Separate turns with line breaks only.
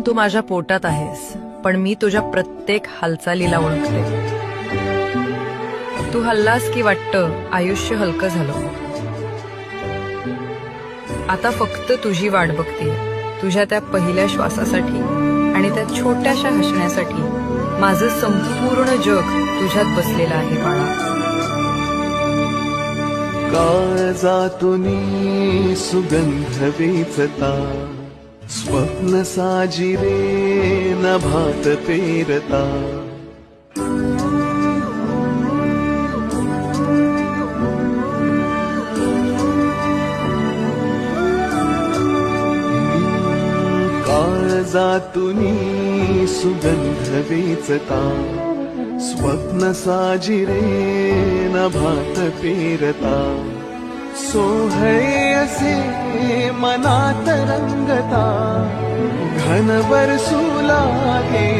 तू माझ्या पोटात आहेस, पण मी तुझ्या प्रत्येक हालचालीला ओळखते. तू हल्लास की वाटतं आयुष्य हलकं झालं. आता फक्त तुझी वाट बघते, तुझ्या त्या पहिल्या श्वासासाठी आणि त्या छोट्याशा हसण्यासाठी. माझं संपूर्ण जग तुझ्यात बसलेलं आहे बाळा.
काळजातूनी सुगंध वेचता, स्वप्न साजिरे नभात पेरता. काळजातूनी सुगंध वेचता, स्वप्न साजिरे नभात पेरता. सोहळे असे मनात रंगता, घनभर सुलागे